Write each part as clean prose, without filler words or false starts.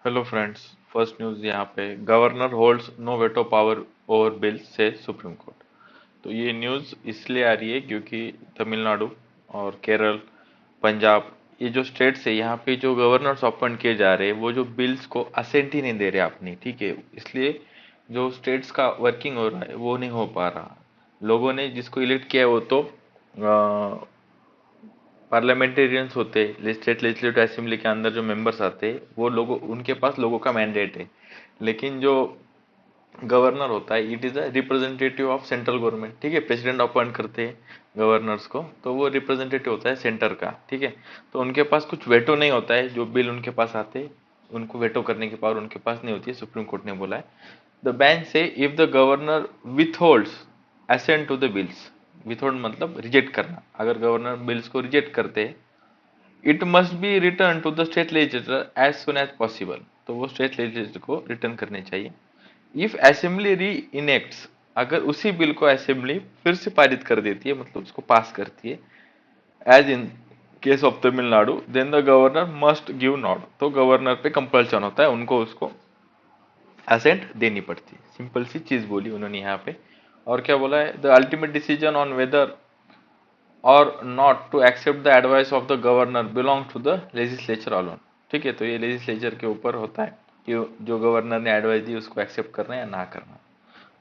Hello friends. First news यहाँ पे, governor holds no veto power over bill से supreme court. तो ये न्यूज़ इसलिए आ रही है क्योंकि तमिलनाडु और केरल, पंजाब, ये जो स्टेट्स है यहाँ पे जो गवर्नर्स अपॉइंट किए जा रहे हैं वो जो बिल्स को असेंट ही नहीं दे रहे अपनी, ठीक है। इसलिए जो स्टेट्स का वर्किंग हो रहा है वो नहीं हो पा रहा। लोगों ने जिसको इलेक्ट किया है वो तो पार्लियामेंटेरियंस होते हैं, स्टेट लेजिस्लेटिव असेंबली के अंदर जो मेंबर्स आते हैं वो लोगों, उनके पास लोगों का मैंडेट है। लेकिन जो गवर्नर होता है it is a representative of central government, ठीक है। प्रेसिडेंट अपॉइंट करते हैं गवर्नर्स को, तो वो रिप्रेजेंटेटिव होता है सेंटर का, ठीक है। तो उनके पास कुछ वेटो नहीं होता है, जो बिल उनके पास आते हैं उनको वेटो करने की पावर उनके पास नहीं होती है, सुप्रीम कोर्ट ने बोला है। The bench said if the governor withholds assent to the bills, withhold मतलब रिजेक्ट करना, अगर गवर्नर बिल्स को रिजेक्ट करते हैं it must be return to the state legislature as soon as possible, तो वो स्टेट लेजिस्लेचर को रिटर्न करने चाहिए। इफ असेंबली री इनेक्ट्स, अगर उसी बिल को असेंबली फिर से पारित कर देती है, मतलब उसको पास करती है, as in case of Tamil Nadu, then the governor must give not, तो गवर्नर पे कंपल्सन होता है, उनको उसको असेंट देनी पड़ती है। सिंपल सी चीज बोली उन्होंने यहाँ पे। और क्या बोला है, the ultimate decision on whether or not to accept the advice of the governor belong to the legislature alone, ठीक है। तो ये लेजिस्लेचर के ऊपर होता है कि जो गवर्नर ने एडवाइस दी उसको एक्सेप्ट करना है या ना करना,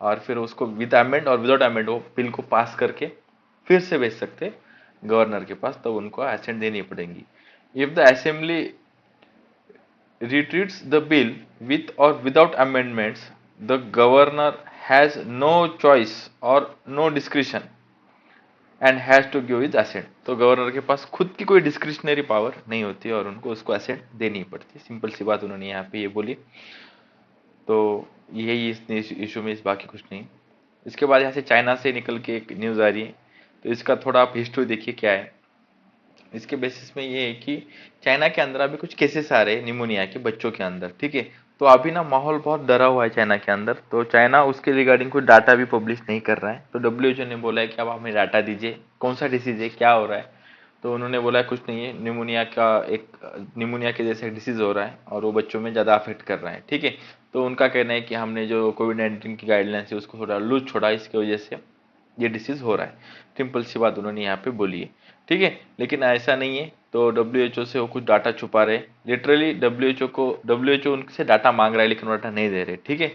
और फिर उसको विद अमेंड और विदाउट अमेंड वो बिल को पास करके फिर से भेज सकते गवर्नर के पास, तो उनको असेंट देनी पड़ेगी। If the assembly retreats the bill with or without amendments, the governor has no choice or no discretion and has to give is assent, तो गवर्नर के पास खुद की कोई डिस्क्रिशनरी पावर नहीं होती और उनको उसको असेंट देनी पड़ती। सिंपल सी बात उन्होंने यहाँ पे ये बोली। तो यही इस इशू में, इस बाकी कुछ नहीं। इसके बाद यहाँ से चाइना से निकल के एक न्यूज़ आ रही है, तो इसका थोड़ा आप हिस्ट्री देखिए क्या है। इसके बेसिस में ये है कि चाइना के अंदर अभी कुछ केसेस आ रहे हैं निमोनिया के बच्चों के अंदर, ठीक है। तो अभी ना माहौल बहुत डरा हुआ है चाइना के अंदर, तो चाइना उसके रिगार्डिंग कोई डाटा भी पब्लिश नहीं कर रहा है। तो डब्ल्यूएचओ ने बोला है कि अब हमें डाटा दीजिए, कौन सा डिसीज है, क्या हो रहा है। तो उन्होंने बोला है कुछ नहीं है, निमोनिया का एक, निमोनिया के जैसे डिसीज हो रहा है और वो बच्चों में ज़्यादा अफेक्ट कर रहा है, ठीक है। तो उनका कहना है कि हमने जो कोविड-19 की गाइडलाइंस है उसको थोड़ा लूज छोड़ा, इसकी वजह से ये डिसीज हो रहा है। सिंपल सी बात उन्होंने यहाँ पे बोली है, ठीक है। लेकिन ऐसा नहीं है, तो डब्ल्यूएचओ से वो कुछ डाटा छुपा रहे। लिटरली डब्ल्यूएचओ उनसे डाटा मांग रहा है लेकिन वो डाटा नहीं दे रहे, ठीक है।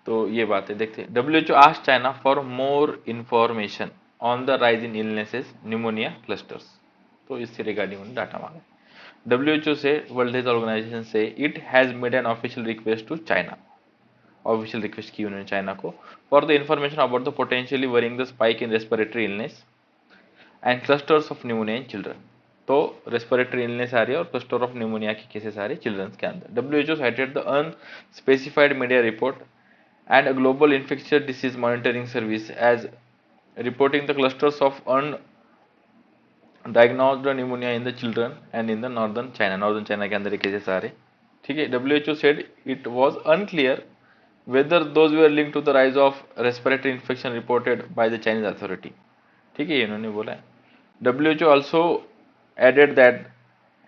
तो ये बात है, देखते हैं। WHO asked China for more information on the rise in illnesses pneumonia clusters, तो इससे रिगार्डिंग उन्होंने डाटा मांगा। डब्ल्यूएचओ से, वर्ल्ड हेल्थ ऑर्गेनाइजेशन से, it has made an official request to China, official request की उन्होंने चाइना को, for the information about the potentially worrying the spike in respiratory illness and clusters of pneumonia in children. तो respiratory illness आ रही है और cluster of pneumonia के cases आ रहे हैं चिल्ड्रंस के अंदर। WHO cited the unspecified media report and a global infectious disease monitoring service as reporting the clusters of undiagnosed pneumonia in the children and in the northern China के अंदर ये cases आ रहे, ठीक है। WHO said it was unclear whether those were linked to the rise of respiratory infection reported by the Chinese authority, ठीक है, ये इन्होंने बोला है। WHO also added that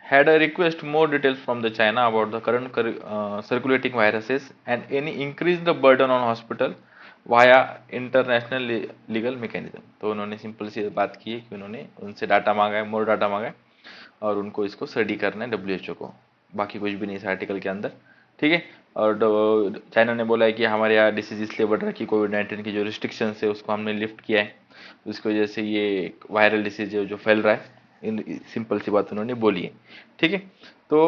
had a request more details from the China about the current circulating viruses and any increase the burden on hospital via international legal mechanism। तो उन्होंने simple सी बात की है कि उन्होंने उनसे डाटा मांगा है, मोर डाटा मांगा है, और उनको इसको स्टडी करना है डब्ल्यूएचओ को, बाकी कुछ भी नहीं इस आर्टिकल के अंदर, ठीक है। और चाइना ने बोला है कि हमारे यहाँ डिसीज इसलिए बढ़ रहा है कि कोविड-19 की जो रिस्ट्रिक्शंस है उसको हमने लिफ्ट किया है, उसकी वजह से ये वायरल डिसीज है जो फैल रहा है। इन सिंपल सी बात उन्होंने बोली है, ठीक है। तो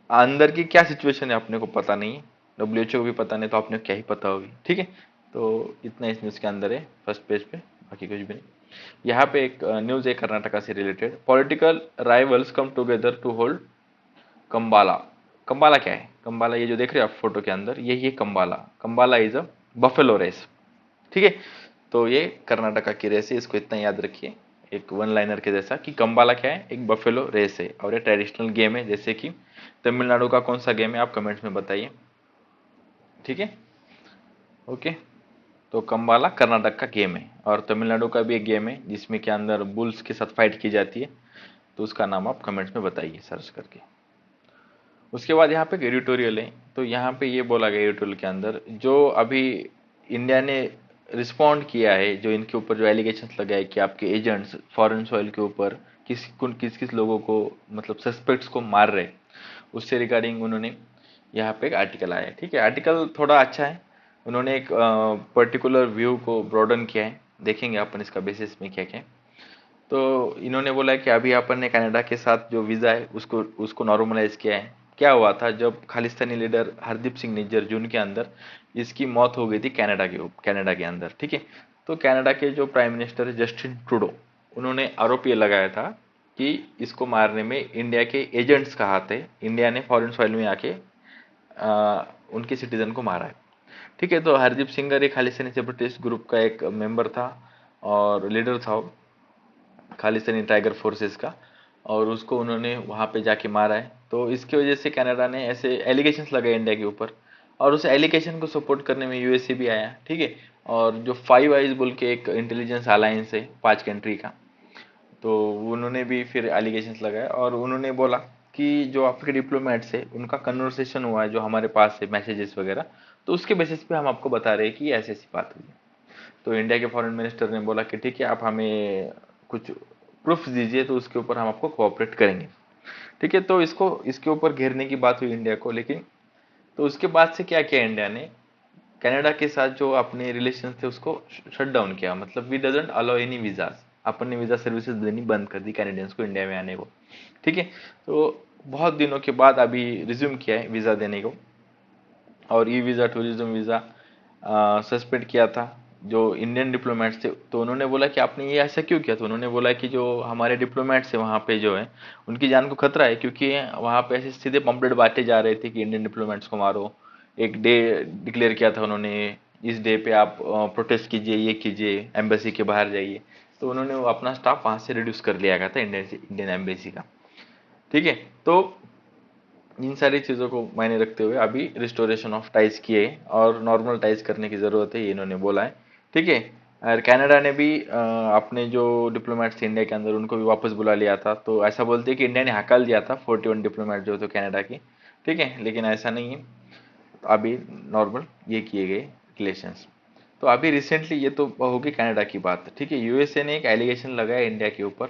अंदर की क्या सिचुएशन है अपने को पता नहीं है, डब्ल्यूएचओ को भी पता नहीं, तो अपने को क्या ही पता होगी, ठीक है। तो इतना इस न्यूज़ के अंदर है फर्स्ट पेज पे, बाकी कुछ भी नहीं। यहाँ पे एक न्यूज़ है कर्नाटका से related, political rivals come together to hold Kambala. Kambala क्या है, कंबाला ये जो देख रहे हो आप फोटो के अंदर, यही है Kambala. Kambala is a buffalo race, ठीक है। तो ये कर्नाटका की रेस है, इसको इतना याद रखिए एक वन लाइनर के जैसा, कि कंबाला क्या है, एक बफेलो रेस है और ये ट्रेडिशनल गेम है। जैसे कि तमिलनाडु का कौन सा गेम है आप कमेंट्स में बताइए, ठीक है, ओके। तो कंबाला कर्नाटक का गेम है और तमिलनाडु का भी एक गेम है जिसमें के अंदर बुल्स के साथ फाइट की जाती है, तो उसका नाम आप कमेंट्स में बताइए सर्च करके। उसके बाद यहाँ पे एक एडिटोरियल है, तो यहाँ पे ये बोला गया एडिटोरियल के अंदर, जो अभी इंडिया ने रिस्पॉन्ड किया है, जो इनके ऊपर जो एलिगेशंस लगाए कि आपके एजेंट्स फॉरेन सॉइल के ऊपर किस किस लोगों को मतलब सस्पेक्ट्स को मार रहे, उससे रिगार्डिंग उन्होंने यहाँ पे एक आर्टिकल आया है। ठीक है, आर्टिकल थोड़ा अच्छा है, उन्होंने एक पर्टिकुलर व्यू को ब्रॉडन किया है, देखेंगे अपन इसका बेसिस में क्या क्या है। तो इन्होंने बोला कि अभी अपन ने कनाडा के साथ जो वीज़ा है उसको उसको नॉर्मलाइज किया है। क्या हुआ था, जब खालिस्तानी लीडर हरदीप सिंह निज्जर जून के अंदर इसकी मौत हो गई थी कनाडा के अंदर। ठीक है, तो कनाडा के जो प्राइम मिनिस्टर है जस्टिन ट्रूडो, उन्होंने आरोप ये लगाया था कि इसको मारने में इंडिया के एजेंट्स का हाथ है, इंडिया ने फॉरेन सॉइल में आके उनके सिटीजन को मारा है। ठीक है, तो हरदीप सिंह एक खालिस्तानी सेपरेटिस्ट ग्रुप का एक मेंबर था और लीडर था वो, खालिस्तानी टाइगर फोर्सेस का, और उसको उन्होंने वहाँ पे जाके मारा है। तो इसकी वजह से कनाडा ने ऐसे एलिगेशंस लगाए इंडिया के ऊपर, और उस एलिगेशन को सपोर्ट करने में यूएसए भी आया। ठीक है, और जो फाइव आइज बोल के एक इंटेलिजेंस अलायंस है 5 कंट्री का, तो उन्होंने भी फिर एलिगेशंस लगाए और उन्होंने बोला कि जो आपके डिप्लोमेट्स है उनका कन्वर्सेशन हुआ है जो हमारे पास है मैसेजेस वगैरह, तो उसके बेसिस पे हम आपको बता रहे हैं कि ऐसी ऐसी बात हुई है। तो इंडिया के फॉरेन मिनिस्टर ने बोला कि ठीक है, आप हमें कुछ प्रूफ दीजिए तो उसके ऊपर हम आपको कोऑपरेट करेंगे। ठीक है, तो इसको इसके ऊपर घेरने की बात हुई इंडिया को, लेकिन तो उसके बाद से क्या किया इंडिया ने, कनाडा के साथ जो अपने रिलेशन थे उसको शट डाउन किया, मतलब we doesn't allow any visas, अपन ने वीजा सर्विसेज देनी बंद कर दी कैनेडियंस को इंडिया में आने को। ठीक है, तो बहुत दिनों के बाद अभी रिज्यूम किया है वीजा देने को, और e visa tourism visa suspend किया था जो इंडियन डिप्लोमेट्स थे। तो उन्होंने बोला कि आपने ये ऐसा क्यों किया, तो उन्होंने बोला कि जो हमारे डिप्लोमेट्स हैं वहाँ पे जो है उनकी जान को खतरा है, क्योंकि वहाँ पे ऐसे सीधे पंपलेट बांटे जा रहे थे कि इंडियन डिप्लोमेट्स को मारो। एक डे डिक्लेयर किया था उन्होंने, इस डे पे आप प्रोटेस्ट कीजिए, ये कीजिए, एम्बेसी के बाहर जाइए। तो उन्होंने वो अपना स्टाफ वहाँ से रिड्यूस कर लिया गया था इंडियन एम्बेसी का। ठीक है, तो इन सारी चीज़ों को मायने रखते हुए अभी रिस्टोरेशन ऑफ टाइज किए और नॉर्मल टाइज करने की ज़रूरत है, ये इन्होंने बोला है। ठीक है, और कनाडा ने भी अपने जो डिप्लोमेट्स थे इंडिया के अंदर उनको भी वापस बुला लिया था। तो ऐसा बोलते हैं कि इंडिया ने हकाल दिया था 41 डिप्लोमेट जो थे कनाडा की। ठीक है, लेकिन ऐसा नहीं है, तो अभी नॉर्मल ये किए गए रिलेशंस। तो अभी रिसेंटली ये तो होगी कनाडा की बात। ठीक है, यूएसए ने एक एलिगेशन लगाया इंडिया के ऊपर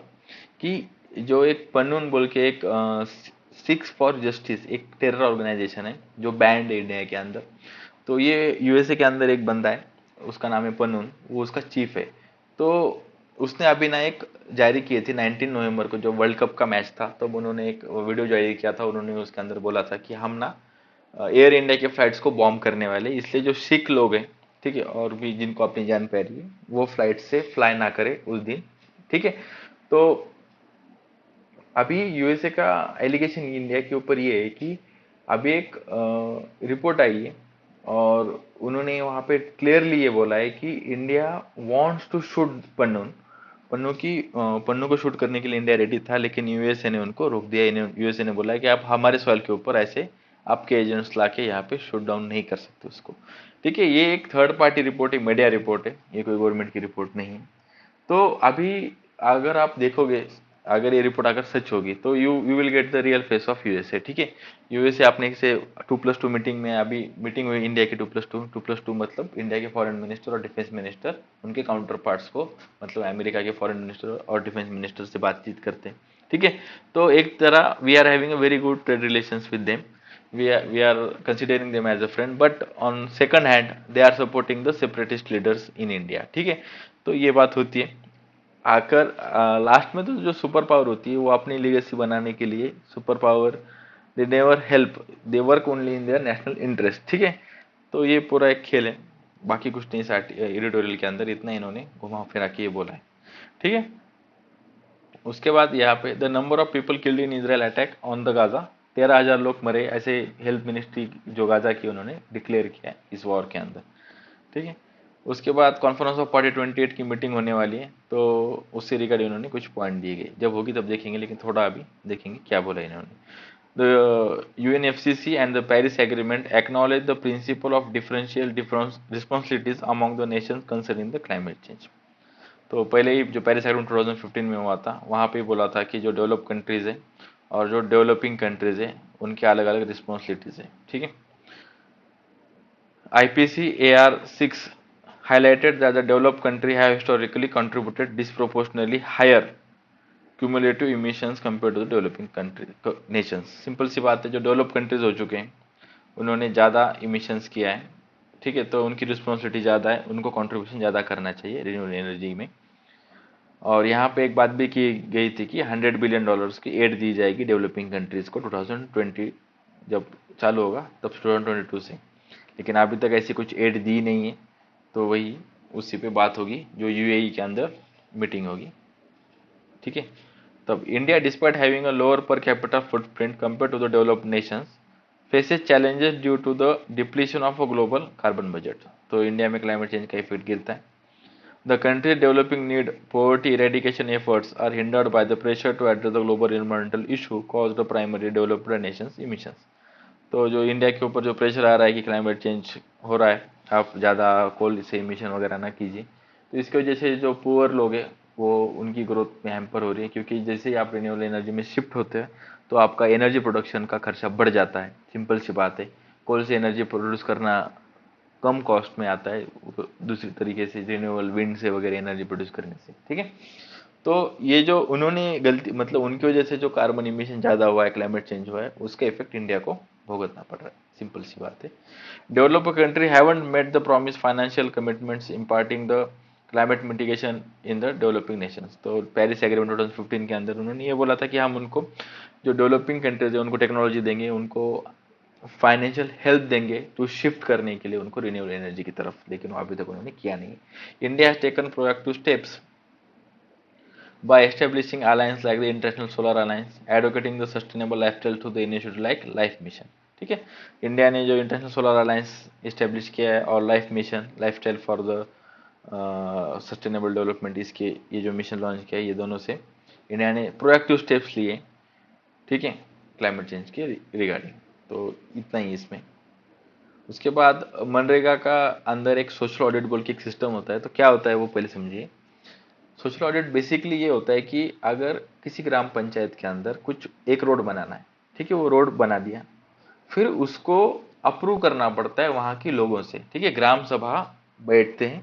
कि जो एक पन्नून बोल के एक सिक्स फॉर जस्टिस एक टेरर ऑर्गेनाइजेशन है जो बैंड है इंडिया के अंदर। तो ये यूएसए के अंदर एक बंदा है, उसका नाम है पन्नून, वो उसका चीफ है। तो उसने अभी ना एक जारी किए थे 19 नवंबर को, जो वर्ल्ड कप का मैच था, तब उन्होंने एक वीडियो जारी किया था। उन्होंने उसके अंदर बोला था कि हम ना एयर इंडिया के फ्लाइट्स को बॉम्ब करने वाले, इसलिए जो सिख लोग हैं, ठीक है, और भी जिनको अपनी जान पै रही है, वो फ्लाइट से फ्लाई ना करे उस दिन। ठीक है, तो अभी यूएसए का एलिगेशन इंडिया के ऊपर ये है कि अभी एक रिपोर्ट आई है और उन्होंने वहां पे क्लियरली ये बोला है कि India wants to shoot Pannu को शूट करने के लिए इंडिया रेडी था, लेकिन यूएसए ने उनको रोक दिया। यूएसए ने बोला है कि आप हमारे सवाल के ऊपर ऐसे आपके एजेंट्स लाके यहाँ पे शूट डाउन नहीं कर सकते उसको। ठीक है, ये एक थर्ड पार्टी रिपोर्ट है, मीडिया रिपोर्ट है, ये कोई गवर्नमेंट की रिपोर्ट नहीं है। तो अभी अगर आप देखोगे, अगर ये रिपोर्ट अगर सच होगी तो you will get the real face of USA. ठीक है, यूएसए आपने से 2+2 मीटिंग में अभी मीटिंग हुई इंडिया की 2+2 मतलब इंडिया के फॉरेन मिनिस्टर और डिफेंस मिनिस्टर उनके काउंटर पार्ट्स को, मतलब अमेरिका के फॉरेन मिनिस्टर और डिफेंस मिनिस्टर से बातचीत करते हैं। ठीक है, तो एक तरह we are having a very good trade relations with them, we are considering them as a friend, but on second hand they are supporting the separatist leaders in India। ठीक है, तो ये बात होती है। आकर लास्ट में तो जो सुपर पावर होती है वो अपनी लीगेसी बनाने के लिए, super power they never help, they work only in their national interest. ठीक है, तो ये पूरा एक खेल है, बाकी कुछ नहीं। एडिटोरियल के अंदर इतना इन्होंने घुमा फिरा के ये बोला है। ठीक है, उसके बाद यहाँ पे the number of people killed in Israel attack on the Gaza, 13,000 लोग मरे, ऐसे हेल्थ मिनिस्ट्री जो गाजा की उन्होंने डिक्लेयर किया है इस वॉर के अंदर। ठीक है, उसके बाद कॉन्फ्रेंस ऑफ पार्टी 28 की मीटिंग होने वाली है, तो उससे रिगार्डिंग उन्होंने कुछ पॉइंट दिए गए, जब होगी तब देखेंगे, लेकिन थोड़ा अभी देखेंगे क्या बोला इन्होंने। The UNFCC and the Paris agreement acknowledge the principle of differential difference responsibilities among the Nations concerning the climate change. तो पहले ही जो पेरिस एग्रीमेंट 2015 में हुआ था, वहाँ पे बोला था कि जो डेवलप कंट्रीज है और जो डेवलपिंग कंट्रीज है उनके अलग अलग रिस्पॉन्सिबिलिटीज है। ठीक है, IPC AR6 highlighted that the developed country have historically contributed disproportionately higher cumulative emissions compared to the developing country nations. Simple सी बात है, जो डेवलप कंट्रीज हो चुके हैं उन्होंने ज़्यादा इमिशंस किया है, ठीक है, तो उनकी रिस्पॉन्सिबिलिटी ज़्यादा है, उनको कंट्रीब्यूशन ज़्यादा करना चाहिए रिन्यूएबल एनर्जी में। और यहाँ पे एक बात भी की गई थी कि $100 बिलियन की एड दी जाएगी डेवलपिंग कंट्रीज को 2020 जब चालू होगा तब 2022 से, लेकिन अभी तक ऐसी कुछ एड दी नहीं है। तो वही उसी पे बात होगी जो यूएई के अंदर मीटिंग होगी, ठीक है। तब India despite having a lower per capita footprint compare to the developed nations faces challenges due to the depletion of a global carbon budget. तो इंडिया में क्लाइमेट चेंज का इफेक्ट गिरता है। The countries developing need poverty eradication efforts are hindered by the pressure to address the global environmental issue caused by primarily developed nations emissions। तो जो India के ऊपर जो प्रेशर आ रहा है कि क्लाइमेट चेंज हो रहा है, आप ज़्यादा कोल से इमिशन वगैरह ना कीजिए, तो इसकी वजह से जो पुअर लोग हैं वो उनकी ग्रोथ में हैम्पर हो रही है, क्योंकि जैसे ही आप रिन्यूएबल एनर्जी में शिफ्ट होते हैं तो आपका एनर्जी प्रोडक्शन का खर्चा बढ़ जाता है। सिंपल सी बात है, कोल से एनर्जी प्रोड्यूस करना कम कॉस्ट में आता है दूसरी तरीके से रिन्यूएबल विंड से वगैरह एनर्जी प्रोड्यूस करने से, ठीक है। तो ये जो उन्होंने गलती, मतलब उनकी वजह से जो कार्बन इमिशन ज़्यादा हुआ है, क्लाइमेट चेंज हुआ है, उसका इफेक्ट इंडिया को भुगतना पड़ रहा है। सिंपल सी बात है, developed country haven't met the promise financial commitments imparting the climate mitigation in the developing nations. तो पेरिस एग्रीमेंट 2015 के अंदर उन्होंने ये बोला था कि हम उनको, जो डेवलपिंग कंट्रीज है, उनको टेक्नोलॉजी देंगे, उनको फाइनेंशियल हेल्प देंगे टू शिफ्ट करने के लिए उनको रिन्यूएबल एनर्जी की तरफ, लेकिन वो अभी तक उन्होंने किया नहीं। India has taken proactive steps by establishing alliance like the International Solar Alliance, advocating the sustainable lifestyle to the initiative like life mission, ठीक है। इंडिया ने जो इंटरनेशनल सोलर अलायंस इस्टेब्लिश किया है और life mission, life style for the sustainable development, इसके ये जो मिशन लॉन्च किया है, ये दोनों से इंडिया ने प्रोएक्टिव स्टेप्स लिए, ठीक है, क्लाइमेट चेंज के रिगार्डिंग। तो इतना ही इसमें। उसके बाद मनरेगा का अंदर एक सोशल ऑडिट बोल के एक सिस्टम होता है। तो क्या होता है वो पहले समझिए। सोशल ऑडिट बेसिकली ये होता है कि अगर किसी ग्राम पंचायत के अंदर कुछ एक रोड बनाना है, ठीक है, वो रोड बना दिया, फिर उसको अप्रूव करना पड़ता है वहाँ के लोगों से, ठीक है। ग्राम सभा बैठते हैं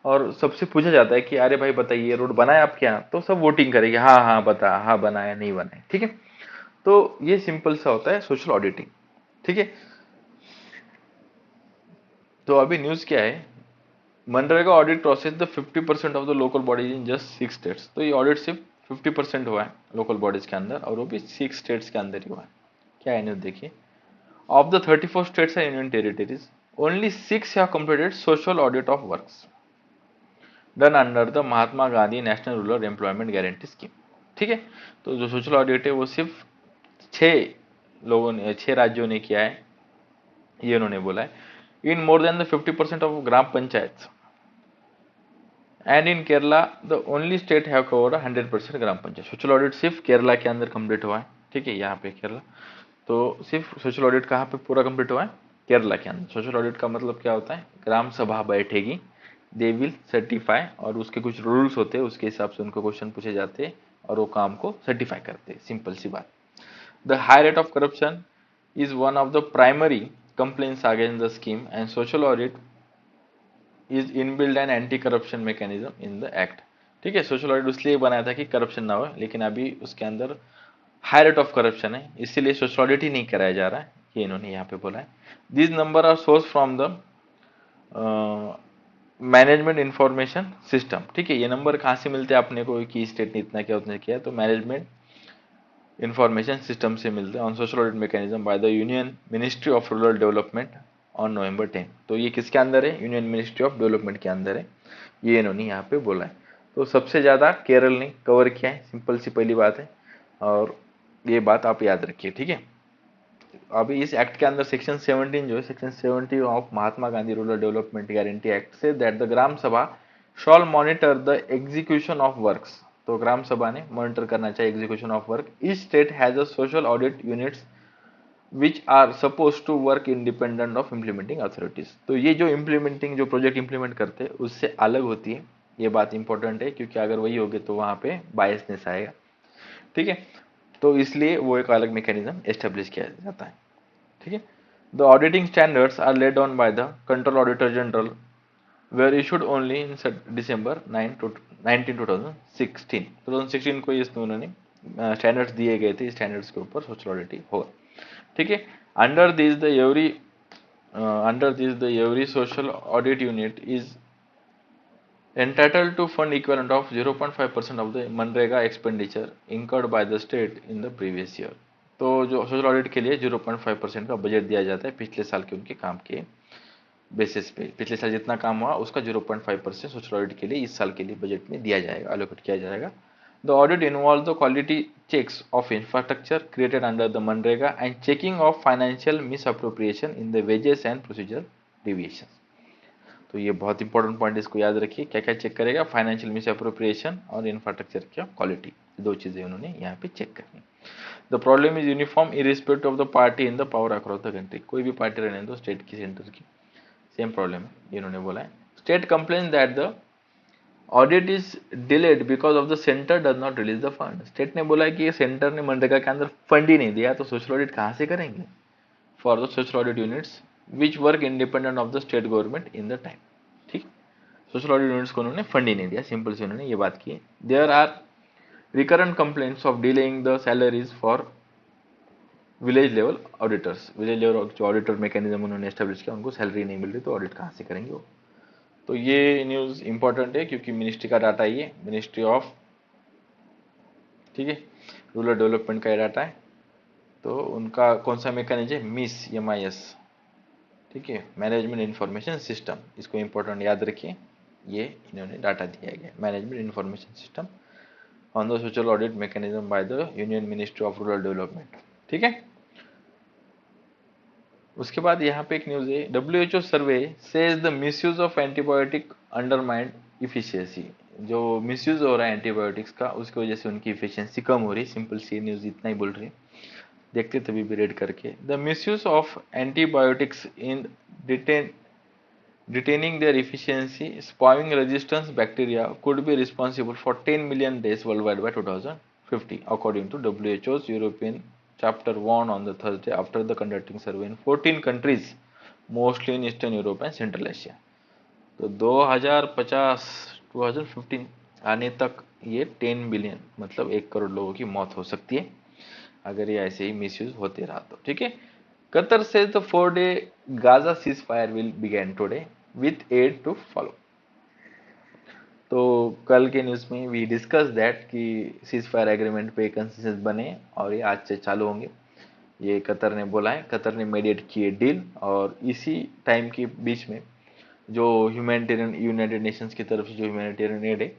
और सबसे पूछा जाता है कि अरे भाई बताइए ये रोड बनाया आप क्या, तो सब वोटिंग करेंगे, हाँ हाँ बता, हाँ बनाया नहीं बनाया, ठीक है। तो ये सिंपल सा होता है सोशल ऑडिटिंग, ठीक है। तो अभी न्यूज़ क्या है, MNREGA audit process the 50% of the local bodies in just 6 states. तो ये ऑडिट सिर्फ 50% हुआ है लोकल बॉडीज के अंदर, और वो भी 6 स्टेट्स के अंदर ही हुआ है। क्या है न्यूज़ देखिए। Of the 34 states and union territories, only 6 have completed social audit of works done under the Mahatma Gandhi national rural employment guarantee scheme, ठीक है। तो जो सोशल ऑडिट है वो सिर्फ 6 लोगों ने, 6 राज्यों ने किया है, ये उन्होंने बोला है। इन मोर देन द 50% ऑफ gram panchayat and in Kerala the only state have covered 100% gram panchayat. Social audit सिर्फ केरला के अंदर कंप्लीट हुआ है, ठीक है, यहाँ पे केरला। तो सिर्फ सोशल ऑडिट कहाँ पे पूरा कंप्लीट हुआ है, केरला के अंदर। सोशल ऑडिट का मतलब क्या होता है, ग्राम सभा बैठेगी, दे विल सर्टिफाई, और उसके कुछ रूल्स होते हैं, उसके हिसाब से उनको क्वेश्चन पूछे जाते हैं और वो काम को सर्टिफाई करते हैं। सिंपल सी बात। The high rate of corruption is one of the primary complaints against the scheme, and social audit is inbuilt an anti corruption mechanism in the act, ठीक है। सोशल ऑडिट इसलिए बनाया था कि करप्शन ना हो, लेकिन अभी उसके अंदर हाई रेट ऑफ करप्शन है, इसीलिए सोशल ऑडिट ही नहीं कराया जा रहा है, ये इन्होंने यहाँ पे बोला है। This number are source from the management information system, ठीक है। ये नंबर कहाँ से मिलते हैं अपने को कि स्टेट ने इतना किया उतना किया, तो मैनेजमेंट इंफॉर्मेशन सिस्टम से मिलते हैं। On social audit mechanism by the union ministry of rural development on November 10। तो ये किसके अंदर है, यूनियन मिनिस्ट्री ऑफ डेवलपमेंट के अंदर है, ये इन्होंने यहाँ पे बोला है। तो सबसे ज़्यादा केरल ने कवर किया है, सिंपल सी पहली बात है, और ये बात आप याद रखिए, ठीक है। अभी इस एक्ट के अंदर सेक्शन 17 जो है, section 70 of Mahatma Gandhi rural development guarantee act says that the gram sabha shall monitor the execution of works. तो ग्राम सभा ने मॉनिटर करना चाहिए execution of work. Each state has a social audit units which are suppose to work independent of implementing authorities. तो ये जो implementing, जो project implement करते हैं उससे अलग होती है, ये बात इंपॉर्टेंट है, क्योंकि अगर वही होगे तो वहाँ पे बायसनेस आएगा, ठीक है। तो इसलिए वो एक अलग मैकेनिज्म एस्टेब्लिश किया जाता है, ठीक है। The auditing standards are laid down by the Control Auditor General were issued only in December 9 to 19 2016 2016 को इसमें उन्होंने स्टैंडर्ड्स दिए गए थे. स्टैंडर्ड्स के ऊपर सोशल ऑडिट होगा. ठीक है. Under this the every social audit unit is entitled to fund equivalent of 0.5% of the MNREGA expenditure incurred by the state in the previous year. तो जो सोशल ऑडिट के लिए 0.5% का बजट दिया जाता है पिछले साल के उनके काम के बेसिस पे. पिछले साल जितना काम हुआ उसका 0.5% सोशल ऑडिट के लिए इस साल के लिए बजट में दिया जाएगा, एलोकेट किया जाएगा. The audit involve the quality checks of infrastructure created under the मनरेगा and checking of financial misappropriation in the wages and procedure deviation. तो ये बहुत इंपॉर्टेंट पॉइंट, इसको याद रखिए. क्या क्या चेक करेगा? फाइनेंशियल मिसअप्रोप्रिएशन और इंफ्रास्ट्रक्चर की क्वालिटी, दो चीजें उन्होंने यहाँ पे चेक करनी. The problem is uniform इरिस्पेक्ट of the party in the power across the country. कोई भी पार्टी रहने दो, स्टेट की सेंटर की, सेम प्रॉब्लम है, ये इन्होंने बोला है. State complain that the audit is delayed because of the centre does not release the fund. State ने बोला है कि सेंटर ने मनरेगा के अंदर फंड ही नहीं दिया, तो सोशल ऑडिट कहाँ से करेंगे? For the social audit units which work independent of the state government in the time. ठीक. सोशल ऑडिट यूनिट्स को उन्होंने फंड ही नहीं दिया, सिंपल से उन्होंने ये बात की है. There are recurrent complaints of delaying the salaries for village level auditors. Village level जो ऑडिटर मैकेनिज्म उन्होंने एस्टेब्लिश किया, उनको सैलरी नहीं मिल रही, तो ऑडिट कहाँ से करेंगे वो. तो ये न्यूज़ इंपॉर्टेंट है क्योंकि मिनिस्ट्री का डाटा, ये मिनिस्ट्री ऑफ, ठीक है, रूरल डेवलपमेंट का ये डाटा है. तो उनका कौन सा मैकेनिज्म है? MIS. ठीक है, मैनेजमेंट इंफॉर्मेशन सिस्टम. इसको इंपॉर्टेंट याद रखिए, ये इन्होंने डाटा दिया गया, management information system on the social audit mechanism by the union ministry of rural development. ठीक है. उसके बाद यहाँ पे एक न्यूज है. WHO survey says the misuse of antibiotic undermined efficiency. जो मिसयूज हो रहा है एंटीबायोटिक्स का, उसकी वजह से उनकी इफिशियंसी कम हो रही. सिंपल सी न्यूज, इतना ही बोल रही है, देखते तभी भी रेड करके. The misuse of antibiotics in retaining their efficiency, spawning resistance bacteria could be responsible for 10 million deaths worldwide by 2050, according to WHO's European chapter warned on the Thursday after the conducting survey in 14 countries, mostly in Eastern Europe and Central Asia. तो 2050 2015 आने तक ये 10 billion मतलब 1 करोड़ लोगों की मौत हो सकती है अगर ये ऐसे ही मिसयूज होते रहा तो. ठीक है. Qatar says the 4-day Gaza ceasefire will begin today with aid to follow. तो कल के न्यूज़ में वी डिस्कस दैट कि सीज फायर एग्रीमेंट पे कंसेंसस बने और ये आज से चालू होंगे. ये कतर ने बोला है. कतर ने मेडिएट किए डील, और इसी टाइम के बीच में जो ह्यूमैनिटेरियन यूनाइटेड नेशंस की तरफ से जो ह्यूमैनिटेरियन एड है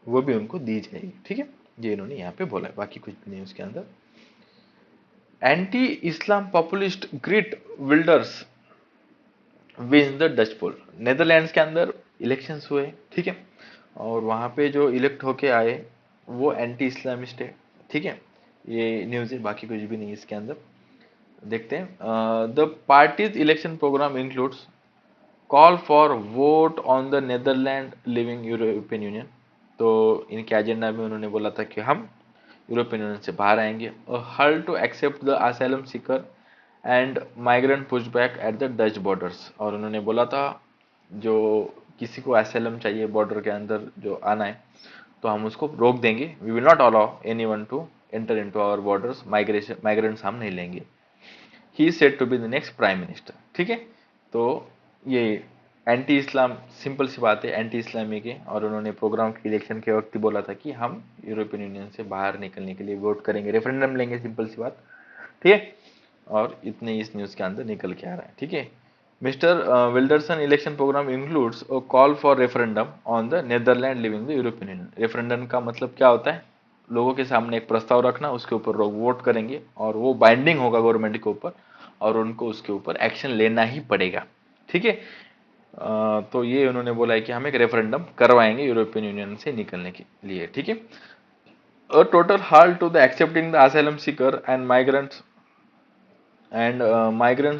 वो भी उनको दी जाएगी. ठीक है, ये इन्होंने यहाँ पे बोला है, बाकी कुछ भी नहीं उसके अंदर. Anti Islam populist Geert Wilders win the Dutch poll. Netherlands के अंदर इलेक्शंस हुए. ठीक है, और वहां पे जो इलेक्ट होके आए वो एंटी इस्लामिस्ट है. ठीक है, ये न्यूज है, बाकी कुछ भी नहीं इसके अंदर. देखते हैं. The parties election programme includes call for vote on the Netherland leaving European Union. तो इनके एजेंडा में उन्होंने बोला था कि हम यूरोपियन यूनियन से बाहर आएंगे. Halt to accept the asylum seeker and migrant pushback at the Dutch borders. और उन्होंने बोला था जो किसी को असाइलम चाहिए बॉर्डर के अंदर जो आना है तो हम उसको रोक देंगे. We will not allow anyone to enter into our borders. Migrants हम नहीं लेंगे. He said to be the next prime minister. ठीक है, तो ये एंटी इस्लाम, सिंपल सी बात है, एंटी इस्लामिक है. और उन्होंने प्रोग्राम के इलेक्शन के वक्त ही बोला था कि हम यूरोपियन यूनियन से बाहर निकलने के लिए वोट करेंगे, रेफरेंडम लेंगे, सिंपल सी बात. ठीक है, और इतने इस न्यूज़ के अंदर निकल के आ रहा है. ठीक है. Mister Wilders's election programme includes a call for referendum on the Netherland leaving the European Union. Referendum का मतलब क्या होता है? लोगों के सामने एक प्रस्ताव रखना, उसके ऊपर लोग वोट करेंगे और वो बाइंडिंग होगा गवर्नमेंट के ऊपर और उनको उसके ऊपर एक्शन लेना ही पड़ेगा. ठीक है. तो ये उन्होंने बोला है कि हम एक रेफरेंडम करवाएंगे यूरोपियन यूनियन से निकलने के लिए. ठीक है. A total halt to the accepting the asylum seeker and migrants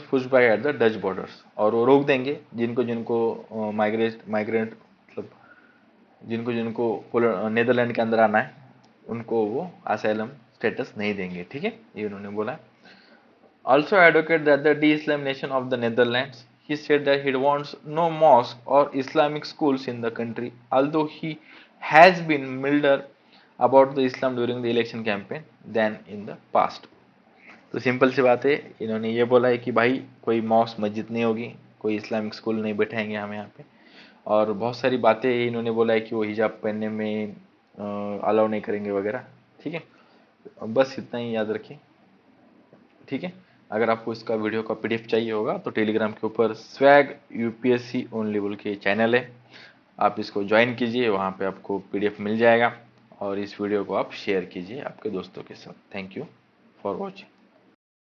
push back at the Dutch borders. और वो रोक देंगे जिनको जिनको माइग्रेंट मतलब जिनको जिनको नेदरलैंड के अंदर आना है उनको वो असाइलम स्टेटस नहीं देंगे, ठीक है, ये उन्होंने बोला। Also advocate that the de-Islamization of the Netherlands. He said that he wants no mosque or Islamic schools in the country, although he has been milder about the Islam during the election campaign than in the past. तो simple सी बात है, इन्होंने ये बोला है कि भाई कोई मॉस्क मस्जिद नहीं होगी, कोई इस्लामिक स्कूल नहीं बैठाएंगे हम यहाँ पे, और बहुत सारी बातें इन्होंने बोला है कि वो हिजाब पहनने में अलाउ नहीं करेंगे वगैरह, ठीक है। बस इतना ही याद रखिए, ठीक है। अगर आपको इसका वीडियो का पीडीएफ चाहिए होगा तो टेलीग्राम के ऊपर स्वैग यूपीएससी ओनली बोल के चैनल है, आप इसको ज्वाइन कीजिए, वहाँ पे आपको पीडीएफ मिल जाएगा। और इस वीडियो को आप शेयर कीजिए आपके दोस्तों के साथ। Thank you for watching.